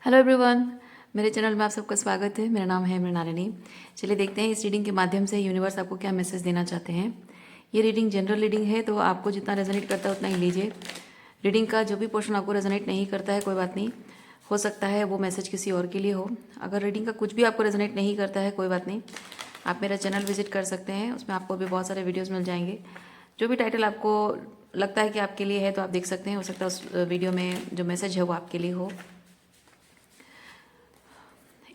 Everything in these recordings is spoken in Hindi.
हेलो एवरीवन, मेरे चैनल में आप सबका स्वागत है। मेरा नाम है मृणालिनी। चलिए देखते हैं इस रीडिंग के माध्यम से यूनिवर्स आपको क्या मैसेज देना चाहते हैं। ये रीडिंग जनरल रीडिंग है, तो आपको जितना रेजोनेट करता है उतना ही लीजिए। रीडिंग का जो भी पोर्शन आपको रेजोनेट नहीं करता है कोई बात नहीं, हो सकता है वो मैसेज किसी और के लिए हो। अगर रीडिंग का कुछ भी आपको रेजोनेट नहीं करता है कोई बात नहीं, आप मेरा चैनल विजिट कर सकते हैं। उसमें आपको भी बहुत सारे वीडियोज़ मिल जाएंगे। जो भी टाइटल आपको लगता है कि आपके लिए है तो आप देख सकते हैं। हो सकता है उस वीडियो में जो मैसेज है वो आपके लिए हो।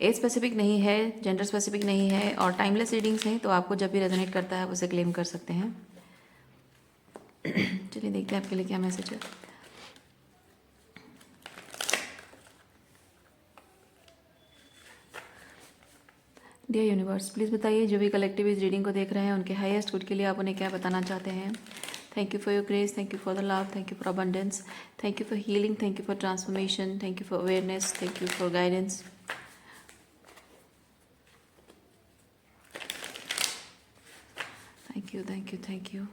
एज स्पेसिफिक नहीं है, जेंडर स्पेसिफिक नहीं है और टाइमलेस रीडिंग्स हैं, तो आपको जब भी रेजोनेट करता है आप उसे क्लेम कर सकते हैं। चलिए देखते हैं आपके लिए क्या मैसेज है। डियर यूनिवर्स, प्लीज़ बताइए जो भी कलेक्टिव इस रीडिंग को देख रहे हैं उनके हाईएस्ट गुड के लिए आप उन्हें क्या बताना चाहते हैं। Thank you for your grace, thank you for the love, thank you for abundance, thank you for healing, thank you for transformation, thank you for awareness, thank you for guidance. Thank you, thank you, thank you.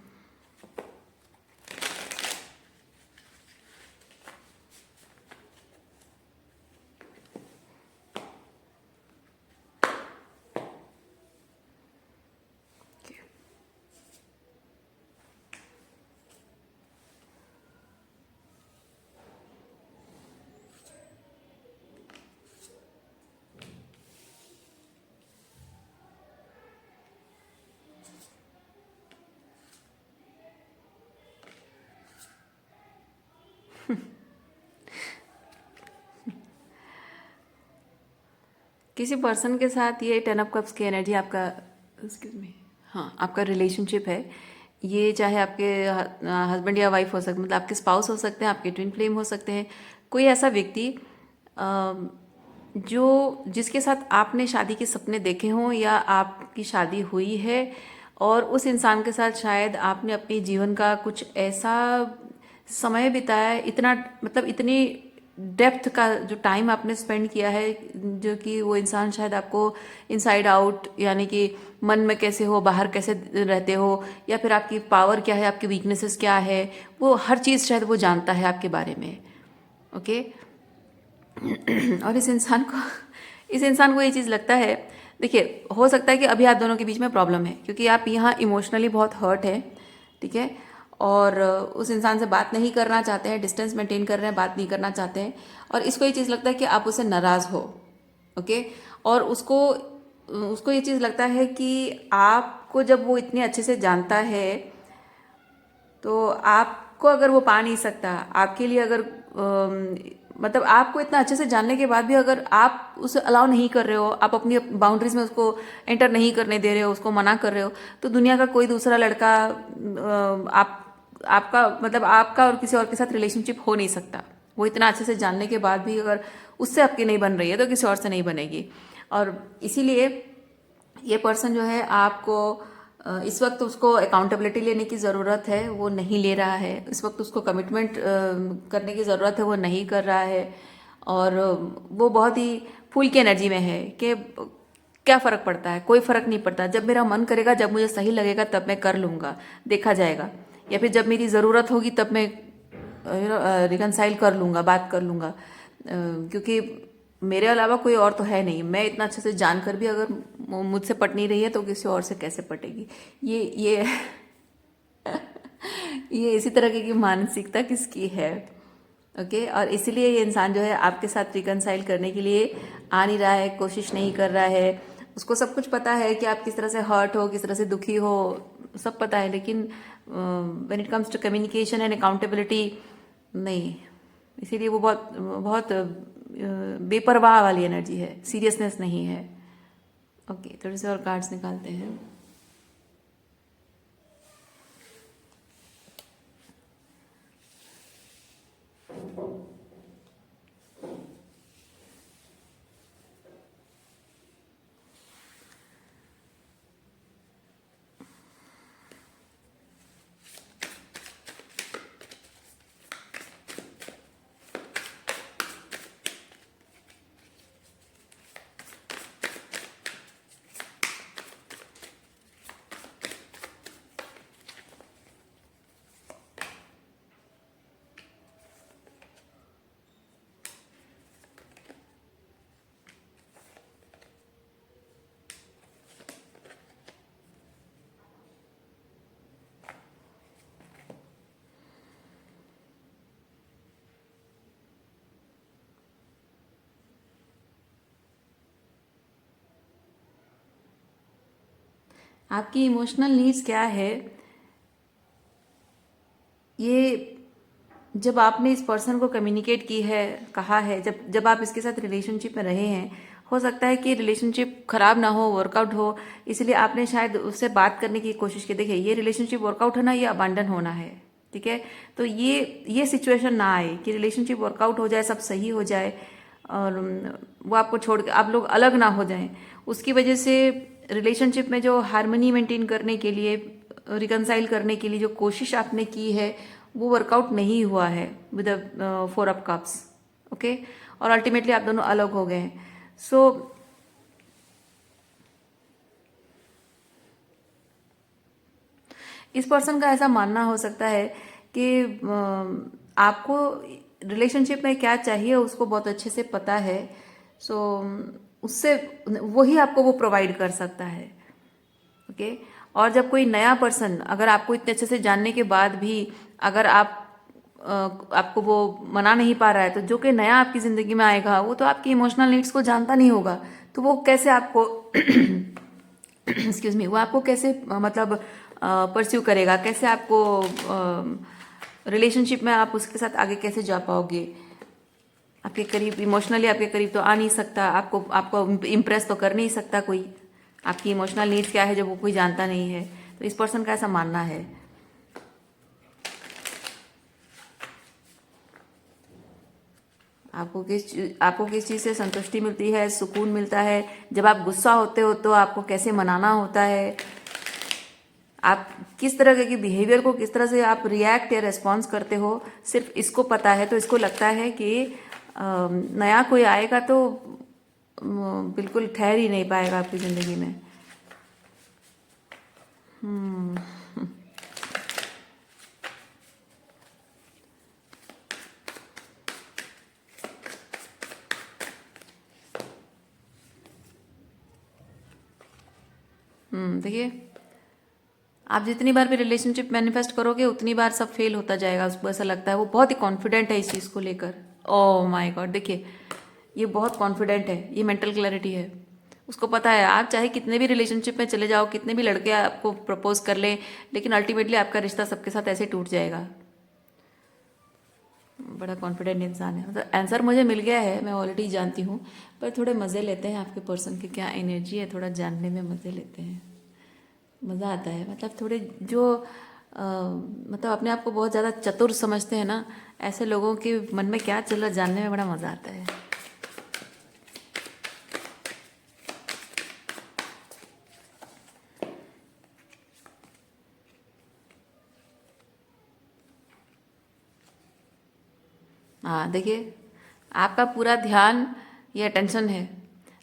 किसी पर्सन के साथ ये 10 ऑफ कप्स की एनर्जी आपका, एक्सक्यूज मी, हाँ, आपका रिलेशनशिप है। ये चाहे आपके हस्बैंड या वाइफ हो सकते, मतलब आपके स्पाउस हो सकते हैं, आपके ट्विन फ्लेम हो सकते हैं। कोई ऐसा व्यक्ति जो जिसके साथ आपने शादी के सपने देखे हों या आपकी शादी हुई है, और उस इंसान के साथ शायद आपने अपने जीवन का कुछ ऐसा समय बिताया है, इतना मतलब इतनी डेप्थ का जो टाइम आपने स्पेंड किया है, जो कि वो इंसान शायद आपको इनसाइड आउट, यानी कि मन में कैसे हो, बाहर कैसे रहते हो, या फिर आपकी पावर क्या है, आपकी वीकनेसेस क्या है, वो हर चीज़ शायद वो जानता है आपके बारे में। ओके। और इस इंसान को ये चीज़ लगता है। देखिए, हो सकता है कि अभी आप दोनों के बीच में प्रॉब्लम है, क्योंकि आप यहाँ इमोशनली बहुत हर्ट हैं, ठीक है, और उस इंसान से बात नहीं करना चाहते हैं, डिस्टेंस मेंटेन कर रहे हैं, बात नहीं करना चाहते हैं, और इसको ये चीज़ लगता है कि आप उससे नाराज़ हो। ओके। और उसको उसको ये चीज़ लगता है कि आपको जब वो इतने अच्छे से जानता है, तो आपको अगर वो पा नहीं सकता, आपके लिए अगर मतलब आपको इतना अच्छे से जानने के बाद भी अगर आप उसे अलाउ नहीं कर रहे हो, आप अपनी बाउंड्रीज में उसको एंटर नहीं करने दे रहे हो, उसको मना कर रहे हो, तो दुनिया का कोई दूसरा लड़का आपका मतलब आपका और किसी और के साथ रिलेशनशिप हो नहीं सकता। वो इतना अच्छे से जानने के बाद भी अगर उससे आपकी नहीं बन रही है तो किसी और से नहीं बनेगी। और इसीलिए ये पर्सन जो है आपको इस वक्त उसको अकाउंटेबिलिटी लेने की ज़रूरत है, वो नहीं ले रहा है। इस वक्त उसको कमिटमेंट करने की ज़रूरत है, वो नहीं कर रहा है। और वो बहुत ही फूल की एनर्जी में है कि क्या फ़र्क पड़ता है, कोई फ़र्क नहीं पड़ता। जब मेरा मन करेगा, जब मुझे सही लगेगा तब मैं कर लूँगा, देखा जाएगा। या फिर जब मेरी ज़रूरत होगी तब मैं रिकनसाइल कर लूँगा, बात कर लूँगा, क्योंकि मेरे अलावा कोई और तो है नहीं। मैं इतना अच्छे से जानकर भी अगर मुझसे पट नहीं रही है तो किसी और से कैसे पटेगी। ये ये इसी तरह की मानसिकता किसकी है। ओके। और इसीलिए ये इंसान जो है आपके साथ रिकनसाइल करने के लिए आ नहीं रहा है, कोशिश नहीं कर रहा है। उसको सब कुछ पता है कि आप किस तरह से हर्ट हो, किस तरह से दुखी हो, सब पता है, लेकिन when it comes to communication and accountability, नहीं। इसीलिए वो बहुत बहुत बेपरवाह वाली एनर्जी है, सीरियसनेस नहीं है। ओके, थोड़े से और कार्ड्स निकालते हैं। आपकी इमोशनल नीड्स क्या है, ये जब आपने इस पर्सन को कम्युनिकेट की है, कहा है, जब जब आप इसके साथ रिलेशनशिप में रहे हैं, हो सकता है कि रिलेशनशिप खराब ना हो, वर्कआउट हो, इसलिए आपने शायद उससे बात करने की कोशिश की। देखिए, ये रिलेशनशिप वर्कआउट होना, ये अबांडन होना है, ठीक है। तो ये सिचुएशन ना आए कि रिलेशनशिप वर्कआउट हो जाए, सब सही हो जाए और वो आपको छोड़ के आप लोग अलग ना हो जाएं। उसकी वजह से रिलेशनशिप में जो हार्मनी मेंटेन करने के लिए, रिकनसाइल करने के लिए जो कोशिश आपने की है, वो वर्कआउट नहीं हुआ है विद 4 ऑफ कप्स, ओके। और अल्टीमेटली आप दोनों अलग हो गए हैं। सो इस पर्सन का ऐसा मानना हो सकता है कि आपको रिलेशनशिप में क्या चाहिए उसको बहुत अच्छे से पता है। सो उससे वही आपको वो प्रोवाइड कर सकता है, ओके। और जब कोई नया पर्सन, अगर आपको इतने अच्छे से जानने के बाद भी अगर आपको वो मना नहीं पा रहा है, तो जो कि नया आपकी ज़िंदगी में आएगा वो तो आपकी इमोशनल नीड्स को जानता नहीं होगा, तो वो कैसे आपको एक्सक्यूज मी, वो आपको कैसे मतलब परस्यू करेगा, कैसे आपको रिलेशनशिप में आप उसके साथ आगे कैसे जा पाओगे। आपके करीब इमोशनली आपके करीब तो आ नहीं सकता, आपको आपको इम्प्रेस तो कर नहीं सकता कोई। आपकी इमोशनल नीड्स क्या है जब वो कोई जानता नहीं है। तो इस पर्सन का ऐसा मानना है। आपको किस चीज़ से संतुष्टि मिलती है, सुकून मिलता है। जब आप गुस्सा होते हो तो आपको कैसे मनाना होता है, आप किस तरह के बिहेवियर को किस तरह से आप रिएक्ट या रेस्पॉन्स करते हो, सिर्फ इसको पता है। तो इसको लगता है कि नया कोई आएगा तो बिल्कुल ठहर ही नहीं पाएगा आपकी ज़िंदगी में। देखिए, आप जितनी बार भी रिलेशनशिप मैनिफेस्ट करोगे उतनी बार सब फेल होता जाएगा। उसको ऐसा लगता है, वो बहुत ही कॉन्फिडेंट है इस चीज़ को लेकर। ओह माय गॉड, देखिए ये बहुत कॉन्फिडेंट है, ये मेंटल क्लैरिटी है। उसको पता है आप चाहे कितने भी रिलेशनशिप में चले जाओ, कितने भी लड़के आपको प्रपोज कर लें, लेकिन अल्टीमेटली आपका रिश्ता सबके साथ ऐसे टूट जाएगा। बड़ा कॉन्फिडेंट इंसान है। मतलब आंसर मुझे मिल गया है, मैं ऑलरेडी जानती हूँ, पर थोड़े मज़े लेते हैं आपके पर्सन की क्या एनर्जी है, थोड़ा जानने में मज़े लेते हैं, मज़ा आता है। मतलब थोड़े जो मतलब अपने आप को बहुत ज़्यादा चतुर समझते हैं ना, ऐसे लोगों के मन में क्या चल रहा है जानने में बड़ा मज़ा आता है। हाँ देखिए, आपका पूरा ध्यान, ये अटेंशन है,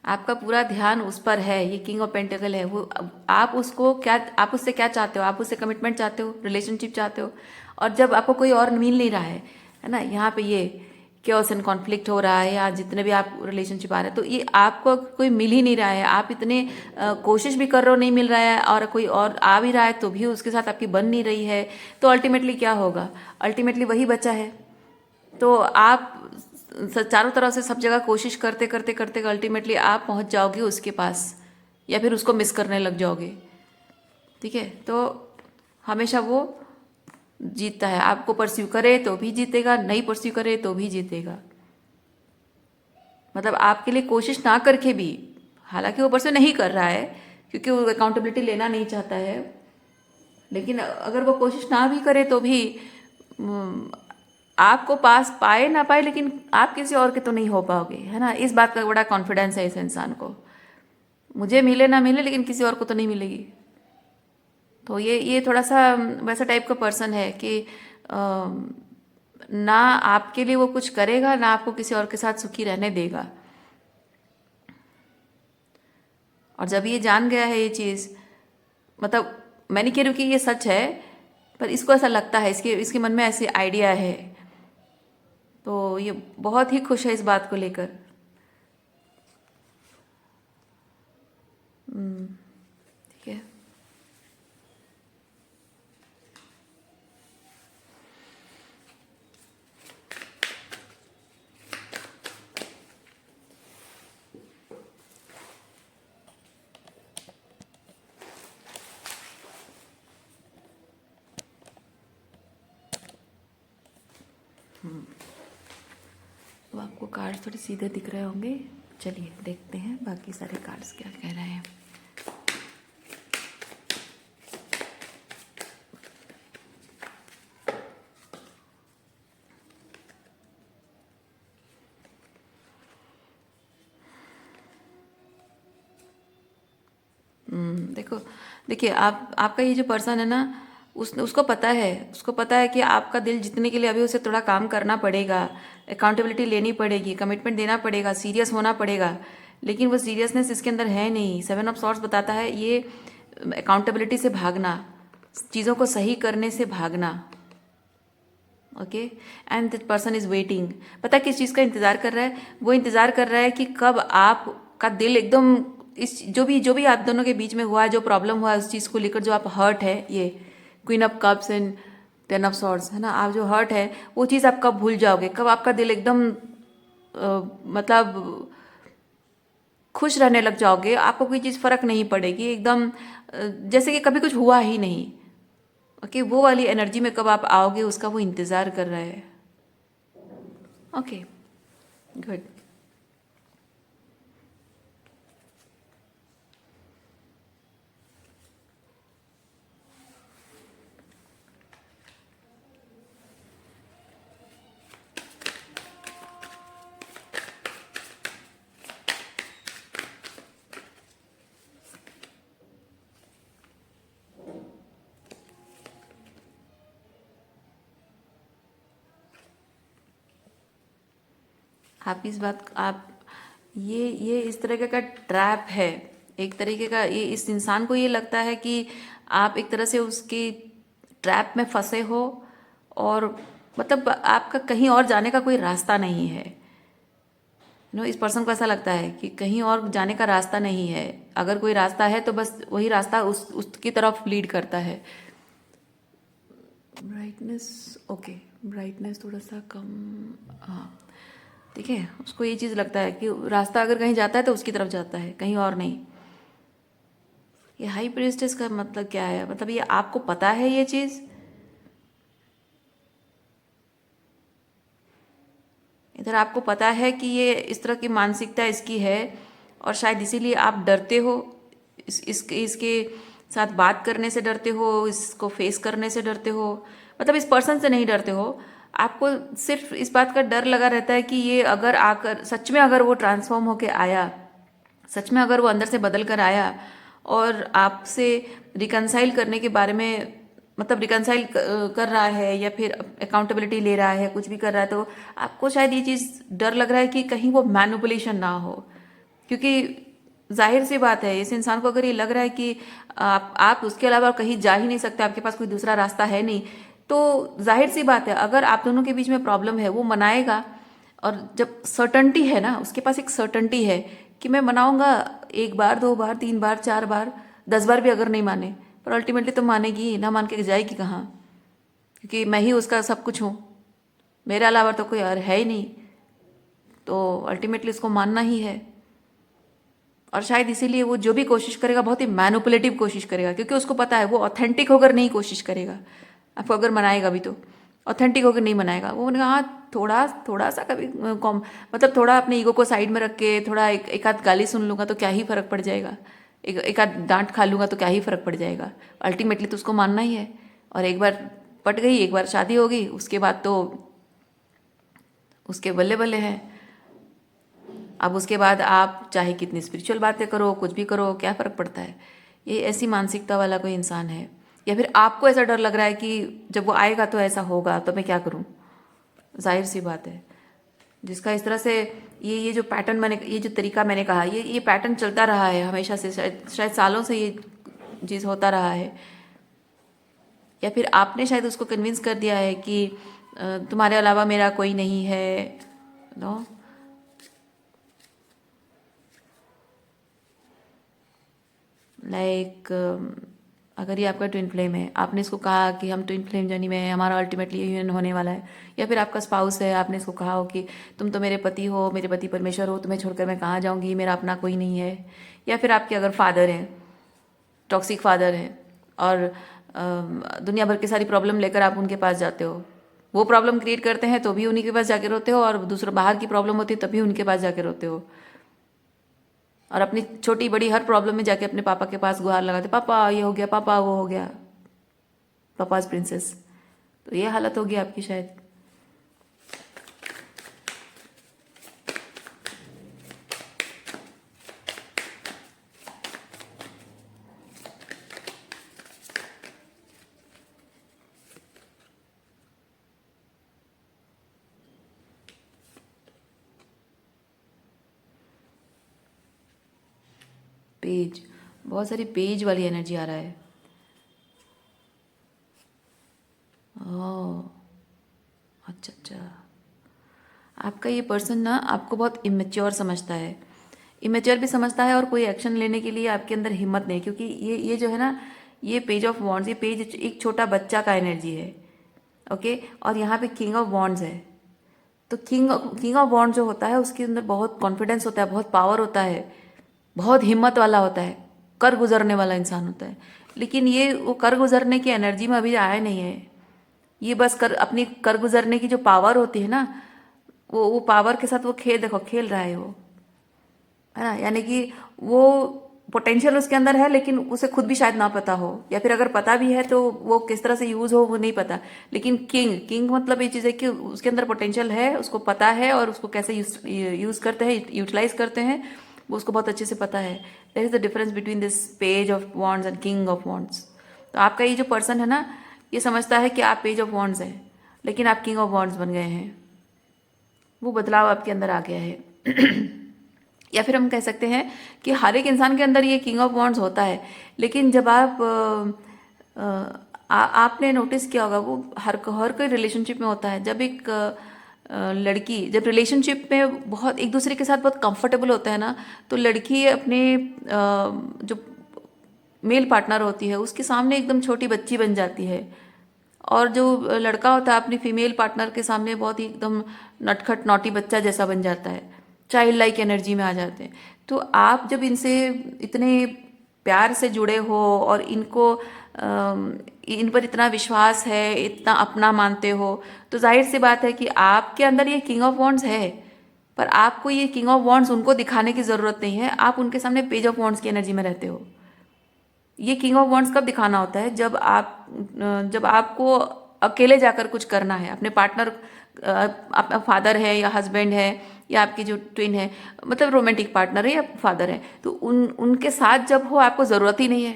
आपका पूरा ध्यान उस पर है। ये किंग ऑफ पेंटिकल है। वो आप उसको क्या, आप उससे क्या चाहते हो, आप उससे कमिटमेंट चाहते हो, रिलेशनशिप चाहते हो। और जब आपको कोई और मिल नहीं रहा है ना, यहाँ पे ये क्योस एंड कॉन्फ्लिक्ट हो रहा है, या जितने भी आप रिलेशनशिप आ रहे हैं, तो ये आपको कोई मिल ही नहीं रहा है। आप इतने कोशिश भी कर रहे हो, नहीं मिल रहा है, और कोई और आ भी रहा है तो भी उसके साथ आपकी बन नहीं रही है। तो अल्टीमेटली क्या होगा, अल्टीमेटली वही बचा है। तो आप चारों तरफ से सब जगह कोशिश करते करते करते अल्टीमेटली आप पहुंच जाओगे उसके पास, या फिर उसको मिस करने लग जाओगे, ठीक है। तो हमेशा वो जीतता है। आपको परस्यू करे तो भी जीतेगा, नहीं परस्यू करे तो भी जीतेगा। मतलब आपके लिए कोशिश ना करके भी, हालांकि वो परस्यू नहीं कर रहा है क्योंकि वो अकाउंटेबिलिटी लेना नहीं चाहता है, लेकिन अगर वो कोशिश ना भी करे तो भी आपको पास पाए ना पाए, लेकिन आप किसी और के तो नहीं हो पाओगे, है ना। इस बात का बड़ा कॉन्फिडेंस है इस इंसान को। मुझे मिले ना मिले लेकिन किसी और को तो नहीं मिलेगी। तो ये थोड़ा सा वैसा टाइप का पर्सन है कि ना आपके लिए वो कुछ करेगा, ना आपको किसी और के साथ सुखी रहने देगा। और जब ये जान गया है ये चीज़, मतलब मैं नहीं कह रही हूँ कि ये सच है, पर इसको ऐसा लगता है, इसके इसके मन में ऐसी आइडिया है, तो ये बहुत ही खुश है इस बात को लेकर। ठीक है। आपको कार्ड्स थोड़े सीधे दिख रहे होंगे। चलिए देखते हैं बाकी सारे कार्ड्स क्या कह रहे हैं। देखो, देखिए आपका ये जो पर्सन है ना, उसको पता है कि आपका दिल जीतने के लिए अभी उसे थोड़ा काम करना पड़ेगा, अकाउंटेबिलिटी लेनी पड़ेगी, कमिटमेंट देना पड़ेगा, सीरियस होना पड़ेगा। लेकिन वो सीरियसनेस इसके अंदर है नहीं। 7 ऑफ सॉर्ड्स बताता है ये अकाउंटेबिलिटी से भागना, चीज़ों को सही करने से भागना। Okay, and that person is waiting. पता है किस चीज़ का इंतज़ार कर रहा है? वो इंतज़ार कर रहा है कि कब आपका दिल एकदम इस जो भी आप दोनों के बीच में हुआ है, जो प्रॉब्लम हुआ है, उस चीज़ को लेकर जो आप हर्ट है, ये queen of cups and 10 of swords है ना, आप जो हर्ट है वो चीज़ आप कब भूल जाओगे, कब आपका दिल एकदम मतलब खुश रहने लग जाओगे, आपको कोई चीज़ फर्क नहीं पड़ेगी, एकदम जैसे कि कभी कुछ हुआ ही नहीं। ओके, वो वाली एनर्जी में कब आप आओगे उसका वो इंतज़ार कर रहा है। Okay, good. आप इस बात आप ये इस तरीके का ट्रैप है, एक तरीके का। ये इस इंसान को ये लगता है कि आप एक तरह से उसकी ट्रैप में फंसे हो, और मतलब आपका कहीं और जाने का कोई रास्ता नहीं है। इस पर्सन को ऐसा लगता है कि कहीं और जाने का रास्ता नहीं है। अगर कोई रास्ता है तो बस वही रास्ता उसकी तरफ लीड करता है। ब्राइटनेस, ओके, ब्राइटनेस थोड़ा सा कम। हाँ, ठीक है, उसको ये चीज़ लगता है कि रास्ता अगर कहीं जाता है तो उसकी तरफ जाता है, कहीं और नहीं। ये हाई प्रीस्टेस का मतलब क्या है? मतलब ये आपको पता है ये चीज़, इधर आपको पता है कि ये इस तरह की मानसिकता इसकी है, और शायद इसीलिए आप डरते हो, इसके साथ बात करने से डरते हो, इसको फेस करने से डरते हो। मतलब इस पर्सन से नहीं डरते हो, आपको सिर्फ इस बात का डर लगा रहता है कि ये अगर आकर सच में अगर वो ट्रांसफॉर्म होके आया, सच में अगर वो अंदर से बदल कर आया और आपसे रिकनसाइल करने के बारे में, मतलब रिकनसाइल कर रहा है या फिर अकाउंटेबिलिटी ले रहा है, कुछ भी कर रहा है, तो आपको शायद ये चीज़ डर लग रहा है कि कहीं वो मैनिपुलेशन ना हो। क्योंकि जाहिर सी बात है, इस इंसान को अगर ये लग रहा है कि आप उसके अलावा कहीं जा ही नहीं सकते, आपके पास कोई दूसरा रास्ता है नहीं, तो जाहिर सी बात है अगर आप दोनों के बीच में प्रॉब्लम है वो मनाएगा। और जब सर्टनटी है ना, उसके पास एक सर्टनटी है कि मैं मनाऊंगा, 1 बार 2 बार 3 बार 4 बार 10 बार भी अगर नहीं माने, पर अल्टीमेटली तो मानेगी ही ना, मान के जाएगी कहाँ? क्योंकि मैं ही उसका सब कुछ हूँ, मेरे अलावा तो कोई और है ही नहीं, तो अल्टीमेटली उसको मानना ही है। और शायद इसीलिए वो जो भी कोशिश करेगा बहुत ही मैनिपुलेटिव कोशिश करेगा, क्योंकि उसको पता है वो ऑथेंटिक होकर नहीं कोशिश करेगा। आपको अगर मनाएगा भी तो ऑथेंटिक होकर नहीं मनाएगा। वो उन्होंने कहा हाँ, थोड़ा थोड़ा सा कभी मतलब थोड़ा अपने ईगो को साइड में रख के थोड़ा एक आध गाली सुन लूँगा तो क्या ही फर्क पड़ जाएगा, एक आध डांट खा लूँगा तो क्या ही फर्क पड़ जाएगा। अल्टीमेटली तो उसको मानना ही है। और एक बार पट गई, एक बार शादी होगी, उसके बाद तो उसके बल्ले बल्ले हैं। अब उसके बाद आप चाहे कितनी स्पिरिचुअल बातें करो, कुछ भी करो, क्या फ़र्क पड़ता है? ये ऐसी मानसिकता वाला कोई इंसान है। या फिर आपको ऐसा डर लग रहा है कि जब वो आएगा तो ऐसा होगा, तो मैं क्या करूं? जाहिर सी बात है, जिसका इस तरह से ये जो पैटर्न मैंने, ये जो तरीका मैंने कहा, ये पैटर्न चलता रहा है हमेशा से, शायद सालों से ये चीज़ होता रहा है। या फिर आपने शायद उसको कन्विंस कर दिया है कि तुम्हारे अलावा मेरा कोई नहीं है। नो, लाइक अगर ये आपका ट्विन फ्लेम है, आपने इसको कहा कि हम ट्विन फ्लेम जर्नी में हैं, हमारा अल्टीमेटली यूनियन होने वाला है। या फिर आपका स्पाउस है, आपने इसको कहा हो कि तुम तो मेरे पति हो, मेरे पति परमेश्वर हो, तुम्हें छोड़कर मैं कहाँ जाऊँगी, मेरा अपना कोई नहीं है। या फिर आपके अगर फादर हैं, टॉक्सिक फादर हैं, और दुनिया भर की सारी प्रॉब्लम लेकर आप उनके पास जाते हो, वो प्रॉब्लम क्रिएट करते हैं तो भी उन्हीं के पास जाके रोते हो, और दूसरा बाहर की प्रॉब्लम होती है तभी उनके पास जाके रोते हो, और अपनी छोटी बड़ी हर प्रॉब्लम में जाके अपने पापा के पास गुहार लगाते, पापा ये हो गया, पापा वो हो गया, पापाज प्रिंसेस। तो ये हालत होगी आपकी शायद। पेज, बहुत सारी पेज वाली एनर्जी आ रहा है। ओह, अच्छा अच्छा। आपका ये पर्सन ना आपको बहुत इमेच्योर समझता है, इमेच्योर भी समझता है, और कोई एक्शन लेने के लिए आपके अंदर हिम्मत नहीं, क्योंकि ये जो है ना, ये पेज ऑफ वॉन्ड्स, ये पेज एक छोटा बच्चा का एनर्जी है। ओके, और यहाँ पे किंग ऑफ वॉन्ड्स है। तो किंग ऑफ वॉन्ड जो होता है उसके अंदर बहुत कॉन्फिडेंस होता है, बहुत पावर होता है, बहुत हिम्मत वाला होता है, कर गुजरने वाला इंसान होता है। लेकिन ये वो कर गुजरने की एनर्जी में अभी आया नहीं है। ये बस अपनी कर गुजरने की जो पावर होती है ना, वो पावर के साथ वो खेल, देखो खेल रहा है वो, है ना। यानी कि वो पोटेंशियल उसके अंदर है, लेकिन उसे खुद भी शायद ना पता हो, या फिर अगर पता भी है तो वो किस तरह से यूज हो वो नहीं पता। लेकिन किंग किंग मतलब ये चीज़ है कि उसके अंदर पोटेंशियल है, उसको पता है, और उसको कैसे यूज करते हैं, यूटिलाइज करते हैं, वो उसको बहुत अच्छे से पता है। That is the difference between this page of wands and king of wands. तो आपका ये जो पर्सन है ना, ये समझता है कि आप पेज ऑफ वॉन्ड्स हैं, लेकिन आप किंग ऑफ वॉन्ड्स बन गए हैं। वो बदलाव आपके अंदर आ गया है। या फिर हम कह सकते हैं कि हर एक इंसान के अंदर ये किंग ऑफ वॉन्ड्स होता है, लेकिन जब आप आपने नोटिस किया होगा, वो हर कोई रिलेशनशिप में होता है। जब एक लड़की जब रिलेशनशिप में बहुत एक दूसरे के साथ बहुत कंफर्टेबल होता है ना, तो लड़की अपने जो मेल पार्टनर होती है उसके सामने एकदम छोटी बच्ची बन जाती है, और जो लड़का होता है अपनी फीमेल पार्टनर के सामने बहुत ही एकदम नटखट नॉटी बच्चा जैसा बन जाता है, चाइल्ड लाइक एनर्जी में आ जाते हैं। तो आप जब इनसे इतने प्यार से जुड़े हो, और इन पर इतना विश्वास है, इतना अपना मानते हो, तो जाहिर सी बात है कि आपके अंदर ये किंग ऑफ वॉन्ड्स है। पर आपको ये किंग ऑफ वॉन्ड्स उनको दिखाने की ज़रूरत नहीं है, आप उनके सामने पेज ऑफ वॉन्ड्स की एनर्जी में रहते हो। ये किंग ऑफ वॉन्ड्स कब दिखाना होता है? जब आपको अकेले जाकर कुछ करना है, अपने पार्टनर, आपका फादर है या हस्बैंड है, या आपकी जो ट्विन है, मतलब रोमांटिक पार्टनर है या फादर है, तो उनके साथ जब हो आपको ज़रूरत ही नहीं है,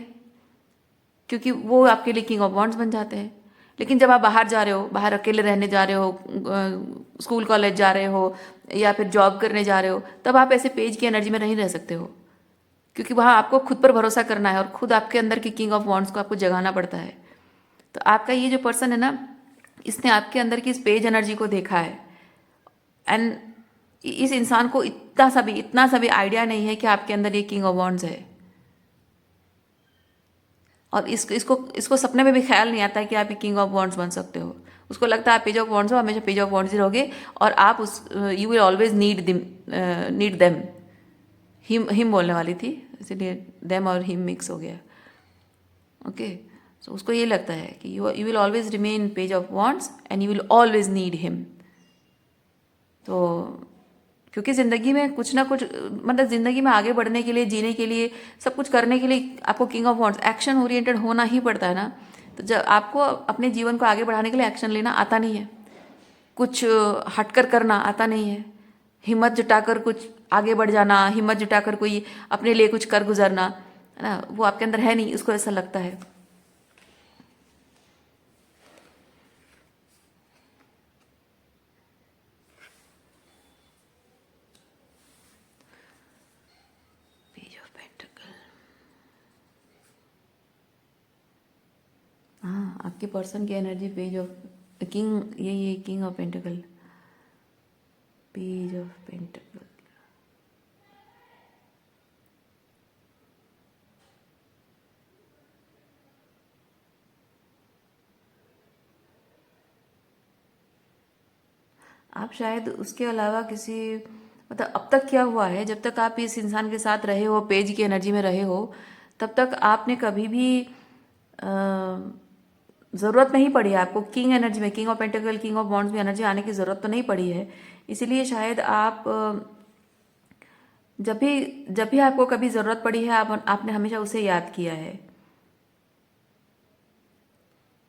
क्योंकि वो आपके लिए किंग ऑफ वॉन्ड्स बन जाते हैं। लेकिन जब आप बाहर जा रहे हो, बाहर अकेले रहने जा रहे हो, स्कूल कॉलेज जा रहे हो, या फिर जॉब करने जा रहे हो, तब आप ऐसे पेज की एनर्जी में नहीं रह सकते हो, क्योंकि वहाँ आपको खुद पर भरोसा करना है, और खुद आपके अंदर की किंग ऑफ वॉन्ड्स को आपको जगाना पड़ता है। तो आपका ये जो पर्सन है ना, इसने आपके अंदर की इस पेज एनर्जी को देखा है, एंड इस इंसान को इतना सा भी आइडिया नहीं है कि आपके अंदर ये किंग ऑफ वॉन्ड्स है। और इसको सपने में भी ख्याल नहीं आता है कि आप किंग ऑफ वॉन्ड्स बन सकते हो। उसको लगता है आप पेज ऑफ वॉन्ड्स हो, हमेशा पेज ऑफ वॉन्ड्स ही रहोगे, और आप you will always need them. Him बोलने वाली थी, इसलिए देम और हिम मिक्स हो गया। ओके, सो उसको ये लगता है कि you will always remain page of wands and you will always need him. तो क्योंकि ज़िंदगी में कुछ ना कुछ, मतलब ज़िंदगी में आगे बढ़ने के लिए, जीने के लिए, सब कुछ करने के लिए आपको king of wands, action oriented होना ही पड़ता है ना। तो जब आपको अपने जीवन को आगे बढ़ाने के लिए एक्शन लेना आता नहीं है, कुछ हटकर करना आता नहीं है, हिम्मत जुटाकर कुछ आगे बढ़ जाना, हिम्मत जुटाकर कोई अपने लिए कुछ कर गुजरना, है ना, वो आपके अंदर है नहीं, उसको ऐसा लगता है। पेज ऑफ पेंटिकल, हाँ, आपके पर्सन की एनर्जी पेज ऑफ किंग, ये king of pentacle, page of pentacle. आप शायद उसके अलावा किसी, मतलब अब तक क्या हुआ है, जब तक आप इस इंसान के साथ रहे हो, पेज की एनर्जी में रहे हो, तब तक आपने कभी भी ज़रूरत नहीं पड़ी है आपको किंग एनर्जी में, king of pentacle, king of wands में एनर्जी आने की ज़रूरत तो नहीं पड़ी है। इसीलिए शायद आप जब भी आपको कभी ज़रूरत पड़ी है, आपने हमेशा उसे याद किया है।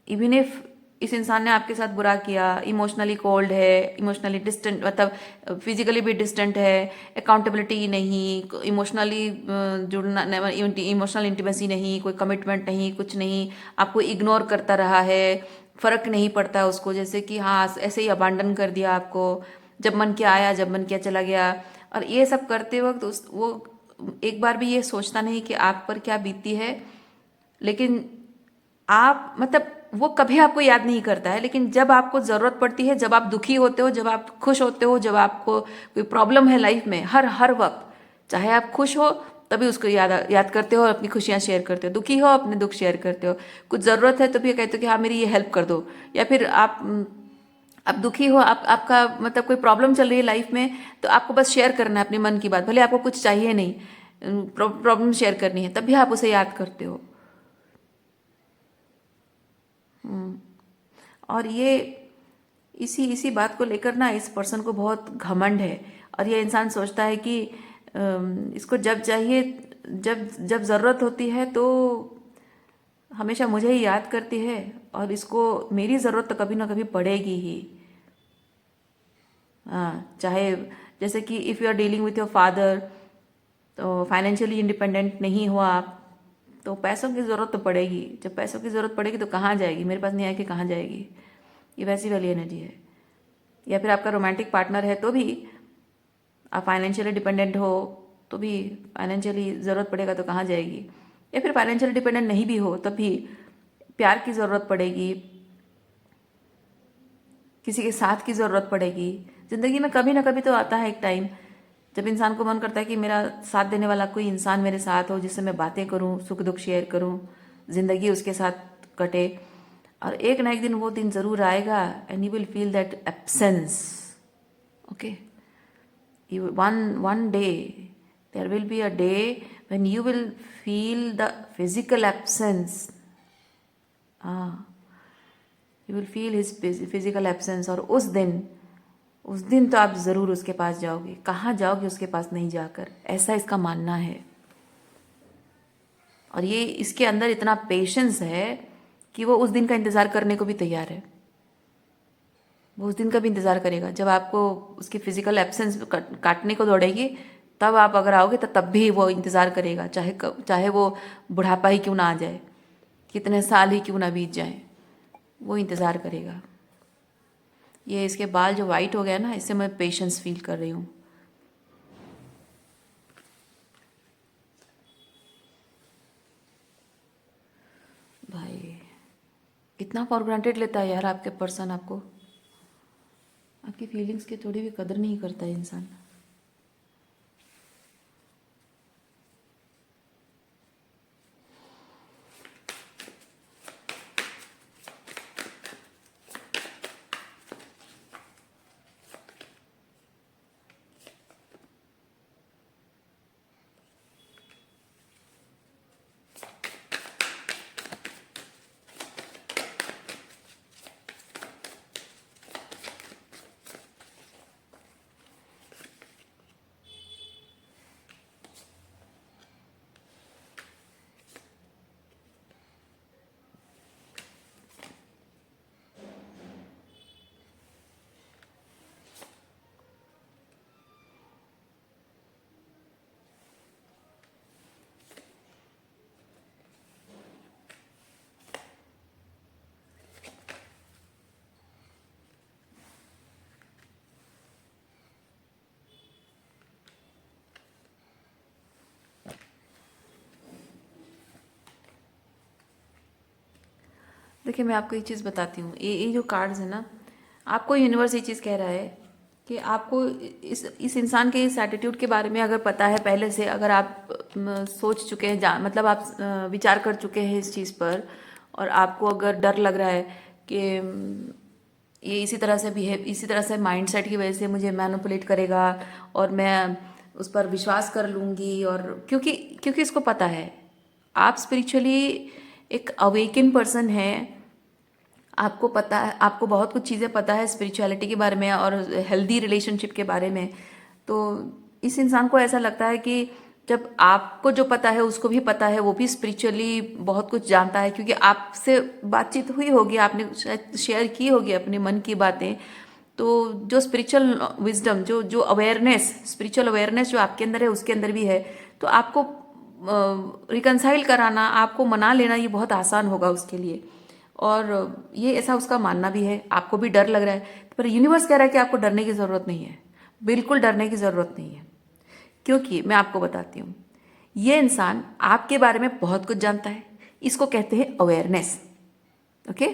इवन इफ इस इंसान ने आपके साथ बुरा किया, इमोशनली कोल्ड है, इमोशनली डिस्टेंट, मतलब फिजिकली भी डिस्टेंट है, अकाउंटेबिलिटी नहीं, इमोशनली जुड़ना, इमोशनल इंटीमेसी नहीं, कोई कमिटमेंट नहीं, कुछ नहीं, आपको इग्नोर करता रहा है, फर्क नहीं पड़ता उसको, जैसे कि हाँ ऐसे ही अबांडन कर दिया आपको, जब मन किया आया, जब मन किया चला गया। और ये सब करते वक्त वो एक बार भी ये सोचता नहीं कि आप पर क्या बीतती है। लेकिन आप मतलब वो कभी आपको याद नहीं करता है, लेकिन जब आपको ज़रूरत पड़ती है, जब आप दुखी होते हो, जब आप खुश होते हो, जब आपको कोई प्रॉब्लम है लाइफ में, हर हर वक्त, चाहे आप खुश हो तभी उसको याद याद करते हो, अपनी खुशियाँ शेयर करते हो, दुखी हो अपने दुख शेयर करते हो, कुछ ज़रूरत है तो भी कहते हो कि हाँ मेरी ये हेल्प कर दो। या फिर आप दुखी हो, आपका मतलब कोई प्रॉब्लम चल रही है लाइफ में, तो आपको बस शेयर करना है अपने मन की बात, भले आपको कुछ चाहिए नहीं, प्रॉब्लम शेयर करनी है, तब भी आप उसे याद करते हो। और ये इसी इसी बात को लेकर ना इस पर्सन को बहुत घमंड है। और ये इंसान सोचता है कि इसको जब चाहिए, जब जब ज़रूरत होती है तो हमेशा मुझे ही याद करती है, और इसको मेरी ज़रूरत तो कभी ना कभी पड़ेगी ही। हाँ, चाहे जैसे कि if you are dealing with your father, तो फाइनेंशियली इंडिपेंडेंट नहीं हुआ आप, तो पैसों की ज़रूरत तो पड़ेगी। जब पैसों की ज़रूरत पड़ेगी तो कहाँ जाएगी, मेरे पास नहीं आएगी कहाँ जाएगी, ये वैसी वाली एनर्जी है। या फिर आपका रोमांटिक पार्टनर है तो भी आप फाइनेंशियली डिपेंडेंट हो, तो भी फाइनेंशियली ज़रूरत पड़ेगा तो कहाँ जाएगी। या फिर फाइनेंशियली डिपेंडेंट नहीं भी हो तब भी प्यार की ज़रूरत पड़ेगी, किसी के साथ की ज़रूरत पड़ेगी। ज़िंदगी में कभी ना कभी तो आता है एक टाइम जब इंसान को मन करता है कि मेरा साथ देने वाला कोई इंसान मेरे साथ हो, जिससे मैं बातें करूं, सुख दुख शेयर करूं, ज़िंदगी उसके साथ कटे। और एक ना एक दिन वो दिन ज़रूर आएगा, and you will feel that absence. Okay, one day there will be a day when you will feel the physical absence. You will feel his physical absence। और उस दिन तो आप ज़रूर उसके पास जाओगे। कहाँ जाओगे उसके पास नहीं जाकर, ऐसा इसका मानना है। और ये इसके अंदर इतना पेशेंस है कि वो उस दिन का इंतज़ार करने को भी तैयार है। वो उस दिन का भी इंतज़ार करेगा जब आपको उसकी फिजिकल एब्सेंस काटने को दौड़ेगी, तब आप अगर आओगे तो तब भी वो इंतज़ार करेगा, चाहे वो बुढ़ापा ही क्यों ना आ जाए, कितने साल ही क्यों ना बीत जाए, वो इंतज़ार करेगा। ये इसके बाल जो वाइट हो गया ना, इससे मैं पेशेंस फील कर रही हूँ। भाई कितना फॉर ग्रांटेड लेता है यार आपके पर्सन, आपकी फीलिंग्स की थोड़ी भी कदर नहीं करता है इंसान। देखिए मैं आपको एक चीज़ बताती हूँ, ये जो कार्ड्स है ना, आपको यूनिवर्स ये चीज़ कह रहा है कि आपको इस इंसान के इस एटीट्यूड के बारे में अगर पता है पहले से, अगर आप सोच चुके हैं, मतलब आप विचार कर चुके हैं इस चीज़ पर, और आपको अगर डर लग रहा है कि ये इसी तरह से माइंडसेट की वजह से मुझे मैनिपुलेट करेगा और मैं उस पर विश्वास कर लूँगी, और क्योंकि इसको पता है आप स्पिरिचुअली एक अवेकन पर्सन है, आपको पता है, आपको बहुत कुछ चीज़ें पता है स्पिरिचुअलिटी के बारे में और हेल्दी रिलेशनशिप के बारे में। तो इस इंसान को ऐसा लगता है कि जब आपको जो पता है उसको भी पता है, वो भी स्पिरिचुअली बहुत कुछ जानता है, क्योंकि आपसे बातचीत हुई होगी, आपने शायद शेयर की होगी अपने मन की बातें। तो जो स्पिरिचुअल विजडम, जो जो अवेयरनेस, स्पिरिचुअल अवेयरनेस जो आपके अंदर है उसके अंदर भी है। तो आपको रिकंसाइल कराना, आपको मना लेना, ये बहुत आसान होगा उसके लिए। और ये ऐसा उसका मानना भी है। आपको भी डर लग रहा है, पर यूनिवर्स कह रहा है कि आपको डरने की ज़रूरत नहीं है, बिल्कुल डरने की ज़रूरत नहीं है। क्योंकि मैं आपको बताती हूँ, ये इंसान आपके बारे में बहुत कुछ जानता है। इसको कहते हैं अवेयरनेस। ओके,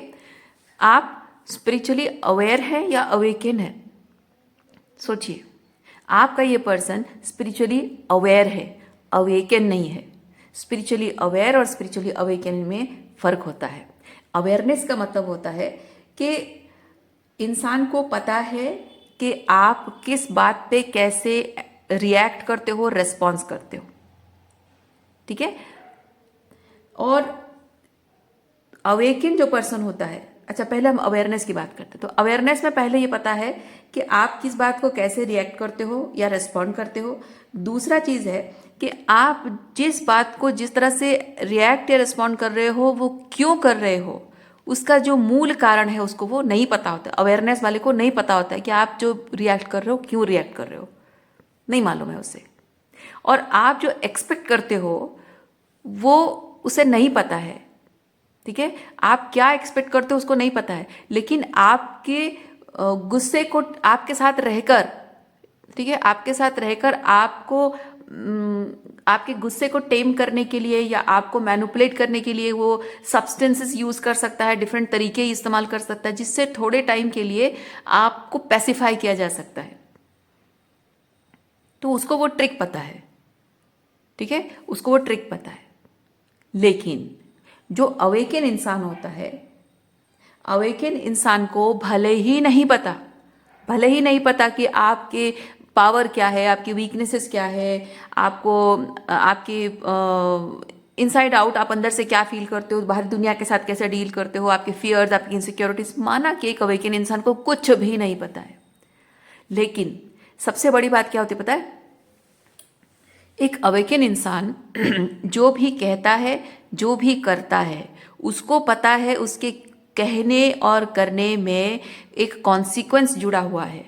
आप स्पिरिचुअली अवेयर है या अवेकन है? सोचिए, आपका ये पर्सन स्पिरिचुअली अवेयर है, अवेकन नहीं है। स्पिरिचुअली अवेयर और स्पिरिचुअली अवेकन में फर्क होता है। अवेयरनेस का मतलब होता है कि इंसान को पता है कि आप किस बात पे कैसे रिएक्ट करते हो, रेस्पॉन्स करते हो। ठीक है। और अवेकिन जो पर्सन होता है, अच्छा पहले हम अवेयरनेस की बात करते हैं। तो अवेयरनेस में पहले ये पता है कि आप किस बात को कैसे रिएक्ट करते हो या रेस्पॉन्ड करते हो। दूसरा चीज़ है कि आप जिस बात को जिस तरह से रिएक्ट या रिस्पॉन्ड कर रहे हो वो क्यों कर रहे हो, उसका जो मूल कारण है उसको वो नहीं पता होता। अवेयरनेस वाले को नहीं पता होता है कि आप जो रिएक्ट कर रहे हो क्यों रिएक्ट कर रहे हो, नहीं मालूम है उसे। और आप जो एक्सपेक्ट करते हो वो उसे नहीं पता है। ठीक है, आप क्या एक्सपेक्ट करते हो उसको नहीं पता है, लेकिन आपके गुस्से को आपके साथ रहकर, ठीक है, आपके साथ रहकर आपको आपके गुस्से को टेम करने के लिए या आपको मैनिपुलेट करने के लिए वो सब्सटेंसेस यूज कर सकता है, डिफरेंट तरीके इस्तेमाल कर सकता है, जिससे थोड़े टाइम के लिए आपको पैसिफाई किया जा सकता है। तो उसको वो ट्रिक पता है। ठीक है, उसको वो ट्रिक पता है। लेकिन जो अवेकन इंसान होता है, अवेकन इंसान को भले ही नहीं पता कि आपके पावर क्या है, आपकी वीकनेसेस क्या है, आपको आपकी इनसाइड आउट आप अंदर से क्या फील करते हो, बाहर दुनिया के साथ कैसे डील करते हो, आपके फियर्स, आपकी इनसिक्योरिटीज। माना कि एक अवेकन इंसान को कुछ भी नहीं पता है, लेकिन सबसे बड़ी बात क्या होती है पता है? एक अवेकन इंसान जो भी कहता है, जो भी करता है, उसको पता है उसके कहने और करने में एक कॉन्सिक्वेंस जुड़ा हुआ है।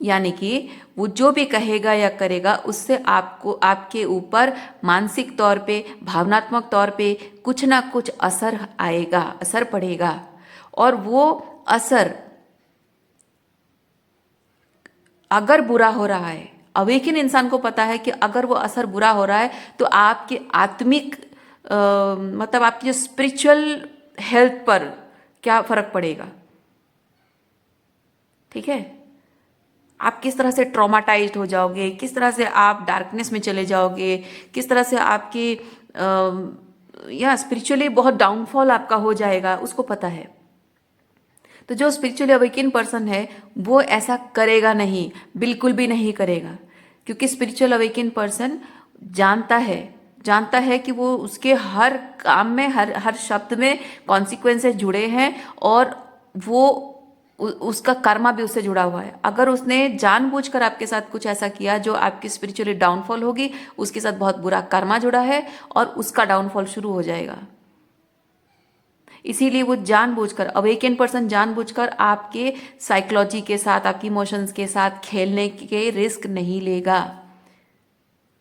यानी कि वो जो भी कहेगा या करेगा उससे आपको, आपके ऊपर मानसिक तौर पे, भावनात्मक तौर पे कुछ ना कुछ असर आएगा, असर पड़ेगा। और वो असर अगर बुरा हो रहा है, अवेकिन इंसान को पता है कि अगर वो असर बुरा हो रहा है तो आपके आत्मिक मतलब आपकी जो स्पिरिचुअल हेल्थ पर क्या फर्क पड़ेगा। ठीक है, आप किस तरह से ट्रॉमाटाइज्ड हो जाओगे, किस तरह से आप डार्कनेस में चले जाओगे, किस तरह से आपकी या स्पिरिचुअली बहुत डाउनफॉल आपका हो जाएगा, उसको पता है। तो जो स्पिरिचुअली अवेकिन पर्सन है वो ऐसा करेगा नहीं, बिल्कुल भी नहीं करेगा। क्योंकि स्पिरिचुअल अवेकिन पर्सन जानता है कि वो उसके हर काम में, हर हर शब्द में कॉन्सिक्वेंसेस जुड़े हैं, और वो उसका कर्मा भी उससे जुड़ा हुआ है। अगर उसने जानबूझकर आपके साथ कुछ ऐसा किया जो आपकी स्पिरिचुअली डाउनफॉल होगी, उसके साथ बहुत बुरा कर्मा जुड़ा है और उसका डाउनफॉल शुरू हो जाएगा। इसीलिए वो जानबूझकर, अवेकन पर्सन जानबूझकर आपके साइकोलॉजी के साथ, आपकी इमोशंस के साथ खेलने के रिस्क नहीं लेगा,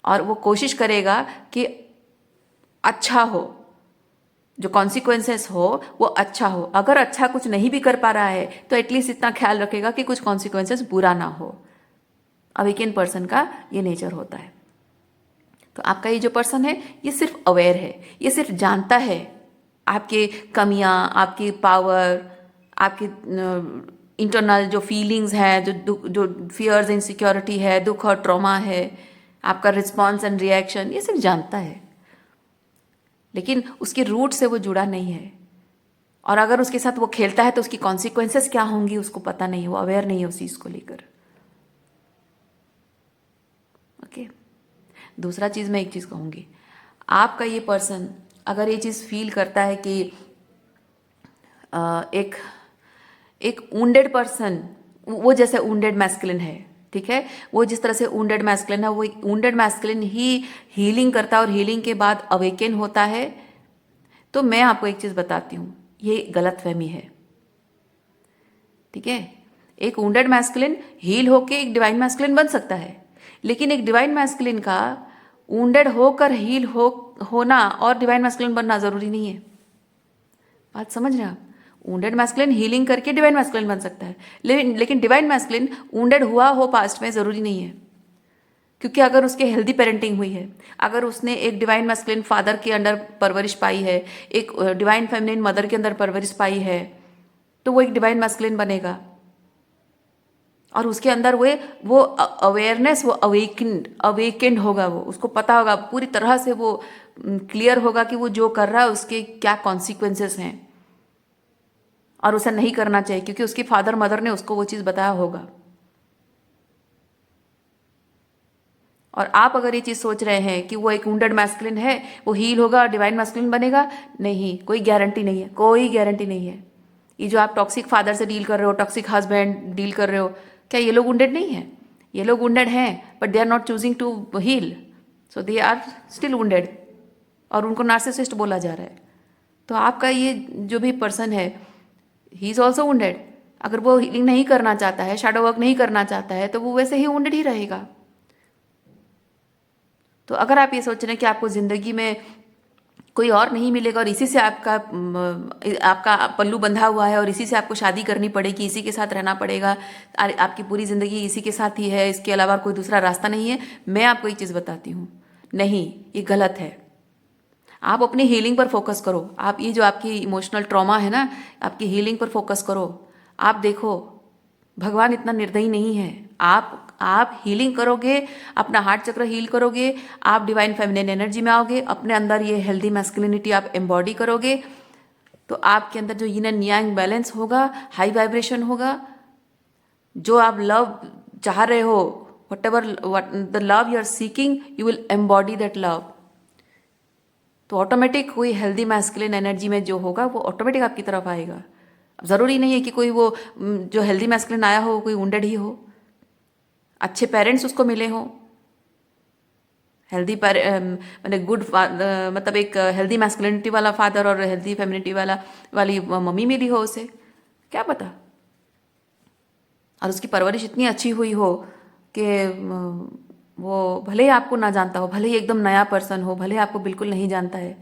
और वो कोशिश करेगा कि अच्छा हो, जो कॉन्सिक्वेंसेस हो वो अच्छा हो। अगर अच्छा कुछ नहीं भी कर पा रहा है तो एटलीस्ट इतना ख्याल रखेगा कि कुछ कॉन्सिक्वेंसेस बुरा ना हो। अवेकन पर्सन का ये नेचर होता है। तो आपका ये जो पर्सन है ये सिर्फ अवेयर है, ये सिर्फ जानता है आपके कमियां, आपकी पावर, आपकी इंटरनल जो फीलिंग्स हैं, जो फियर्स, इनसिक्योरिटी है, दुख और ट्रॉमा है, आपका रिस्पॉन्स एंड रिएक्शन, ये सिर्फ जानता है। लेकिन उसके रूट से वो जुड़ा नहीं है, और अगर उसके साथ वो खेलता है तो उसकी कॉन्सिक्वेंसेस क्या होंगी उसको पता नहीं है, वो अवेयर नहीं है उस चीज़ को लेकर। ओके। दूसरा चीज़ मैं एक चीज़ कहूँगी, आपका ये पर्सन अगर ये चीज़ फील करता है कि एक एक वुंडेड पर्सन, वो जैसे वुंडेड मैस्कुलिन है, ठीक है, वो जिस तरह से वुंडेड मैस्कुलिन है, वो वुंडेड मैस्कुलिन ही हीलिंग करता है और हीलिंग के बाद अवेकन होता है। तो मैं आपको एक चीज़ बताती हूँ, ये गलतफहमी है, ठीक है। एक वुंडेड मैस्कुलिन हील होके एक डिवाइन मैस्कुलिन बन सकता है, लेकिन एक डिवाइन मैस्कुलिन का वुंडेड होकर हील होना और डिवाइन मैस्कुलिन बनना ज़रूरी नहीं है। बात समझ रहे हैं आप? वुंडेड मैस्कुलिन हीलिंग करके डिवाइन मैस्कुलिन बन सकता है, लेकिन डिवाइन मैस्कुलिन वुंडेड हुआ हो पास्ट में ज़रूरी नहीं है। क्योंकि अगर उसके हेल्दी पेरेंटिंग हुई है, अगर उसने एक डिवाइन मैस्कुलिन फादर के अंडर परवरिश पाई है, एक डिवाइन फेमिनिन मदर के अंदर परवरिश पाई है, तो वो एक डिवाइन मैस्कुलिन बनेगा। और उसके अंदर वो अवेयरनेस, वो अवेकेंड होगा, वो उसको पता होगा पूरी तरह से, वो क्लियर होगा कि वो जो कर रहा है उसके क्या कॉन्सिक्वेंसेस हैं और उसे नहीं करना चाहिए, क्योंकि उसकी फादर मदर ने उसको वो चीज़ बताया होगा। और आप अगर ये चीज़ सोच रहे हैं कि वो एक वुंडेड मैस्कुलिन है, वो हील होगा और डिवाइन मैस्कुलिन बनेगा, नहीं, कोई गारंटी नहीं है, कोई गारंटी नहीं है। ये जो आप टॉक्सिक फादर से डील कर रहे हो, टॉक्सिक हस्बैंड डील कर रहे हो, क्या ये लोग वुंडेड नहीं है? ये लोग वुंडेड हैं, but they are not choosing to heal, so they are still wounded, और उनको नार्सिसिस्ट बोला जा रहा है। तो आपका ये जो भी पर्सन है, ही इज़ ऑल्सो वुंडेड। अगर वो हीलिंग नहीं करना चाहता है, शैडो वर्क नहीं करना चाहता है, तो वो वैसे ही वुंडेड ही रहेगा। तो अगर आप ये सोच रहे हैं कि आपको ज़िंदगी में कोई और नहीं मिलेगा और इसी से आपका पल्लू बंधा हुआ है और इसी से आपको शादी करनी पड़ेगी, इसी के साथ रहना पड़ेगा, आपकी पूरी ज़िंदगी इसी के साथ ही है, इसके अलावा कोई दूसरा रास्ता नहीं है, मैं आपको एक चीज़ बताती हूँ, नहीं, ये गलत है। आप अपनी हीलिंग पर फोकस करो। आप ये जो आपकी इमोशनल ट्रॉमा है ना, आपकी हीलिंग पर फोकस करो। आप देखो, भगवान इतना निर्दयी नहीं है। आप हीलिंग करोगे, अपना हार्ट चक्र हील करोगे, आप डिवाइन फेमिनिन एनर्जी में आओगे, अपने अंदर ये हेल्दी मैस्कुलिनिटी आप एम्बॉडी करोगे, तो आपके अंदर जो यिन एंड यांग बैलेंस होगा, हाई वाइब्रेशन होगा, जो आप लव चाह रहे हो, the love you are seeking, you will embody that love. तो ऑटोमेटिक कोई हेल्दी मैस्कुलिन एनर्जी में जो होगा वो ऑटोमेटिक आपकी तरफ आएगा। अब ज़रूरी नहीं है कि कोई वो जो हेल्दी मैस्कुलिन आया हो कोई वुंडेड ही हो, अच्छे पेरेंट्स उसको मिले हों, हेल्दी मैंने गुड मतलब एक हेल्दी मैस्कुलिनिटी वाला फादर और हेल्दी फेमिनिटी वाली मम्मी मिली हो उसे, क्या पता। और उसकी परवरिश इतनी अच्छी हुई हो कि वो भले ही आपको ना जानता हो, भले ही एकदम नया पर्सन हो, भले ही आपको बिल्कुल नहीं जानता है,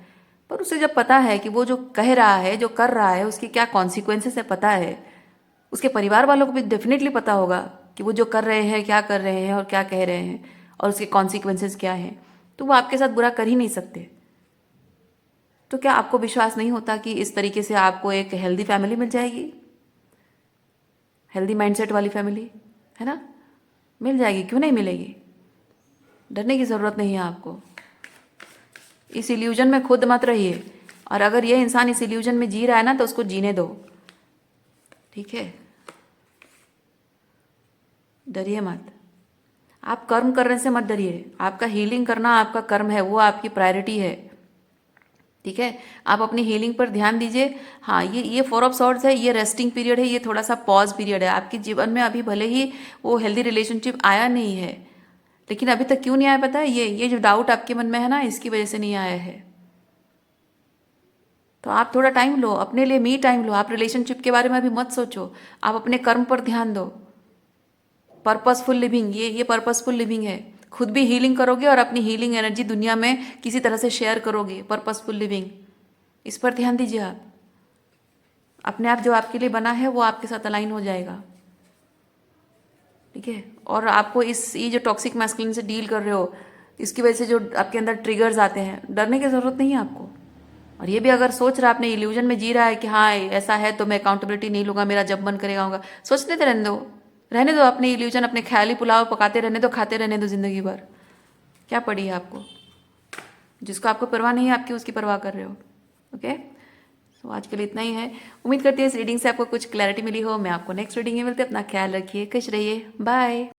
पर उसे जब पता है कि वो जो कह रहा है, जो कर रहा है, उसकी क्या कॉन्सिक्वेंसेस है पता है, उसके परिवार वालों को भी डेफिनेटली पता होगा कि वो जो कर रहे हैं, क्या कर रहे हैं और क्या कह रहे हैं और उसके कॉन्सिक्वेंसेस क्या हैं, तो वो आपके साथ बुरा कर ही नहीं सकते। तो क्या आपको विश्वास नहीं होता कि इस तरीके से आपको एक हेल्दी फैमिली मिल जाएगी, हेल्दी माइंडसेट वाली फैमिली, है ना? मिल जाएगी, क्यों नहीं मिलेगी? डरने की ज़रूरत नहीं है आपको। इस इल्यूजन में खुद मत रहिए, और अगर ये इंसान इस इल्यूजन में जी रहा है ना, तो उसको जीने दो, ठीक है? डरिए मत। आप कर्म करने से मत डरिए। आपका हीलिंग करना आपका कर्म है, वो आपकी प्रायोरिटी है, ठीक है? आप अपनी हीलिंग पर ध्यान दीजिए। हाँ, ये 4 ऑफ सॉर्ड्स है, ये रेस्टिंग पीरियड है, ये थोड़ा सा पॉज पीरियड है आपके जीवन में। अभी भले ही वो हेल्दी रिलेशनशिप आया नहीं है, लेकिन अभी तक क्यों नहीं आया पता है? ये जो डाउट आपके मन में है ना, इसकी वजह से नहीं आया है। तो आप थोड़ा टाइम लो, अपने लिए मी टाइम लो। आप रिलेशनशिप के बारे में अभी मत सोचो, आप अपने कर्म पर ध्यान दो। पर्पसफुल लिविंग, ये पर्पसफुल लिविंग है। खुद भी हीलिंग करोगे और अपनी हीलिंग एनर्जी दुनिया में किसी तरह से शेयर करोगे। पर्पसफुल लिविंग, इस पर ध्यान दीजिए आप। अपने आप जो आपके लिए बना है वो आपके साथ अलाइन हो जाएगा, ठीक है? और आपको ये जो टॉक्सिक मैस्कुलिन से डील कर रहे हो, इसकी वजह से जो आपके अंदर ट्रिगर्स आते हैं, डरने की ज़रूरत नहीं है आपको। और ये भी अगर सोच रहा, अपने इल्यूजन में जी रहा है कि हाँ ऐसा है तो मैं अकाउंटेबिलिटी नहीं लूँगा, मेरा जब मन करेगा होगा, सोचने तो रहने दो अपने इल्यूजन, अपने ख्याली पुलाव पकाते रहने दो, खाते रहने दो ज़िंदगी भर। क्या पड़ी है आपको? जिसको आपको परवाह नहीं है, आपकी उसकी परवाह कर रहे हो, ओके? तो आज के लिए इतना ही है। उम्मीद करती है इस रीडिंग से आपको कुछ क्लैरिटी मिली हो। मैं आपको नेक्स्ट रीडिंग में मिलते, अपना ख्याल रखिए, खुश रहिए, बाय।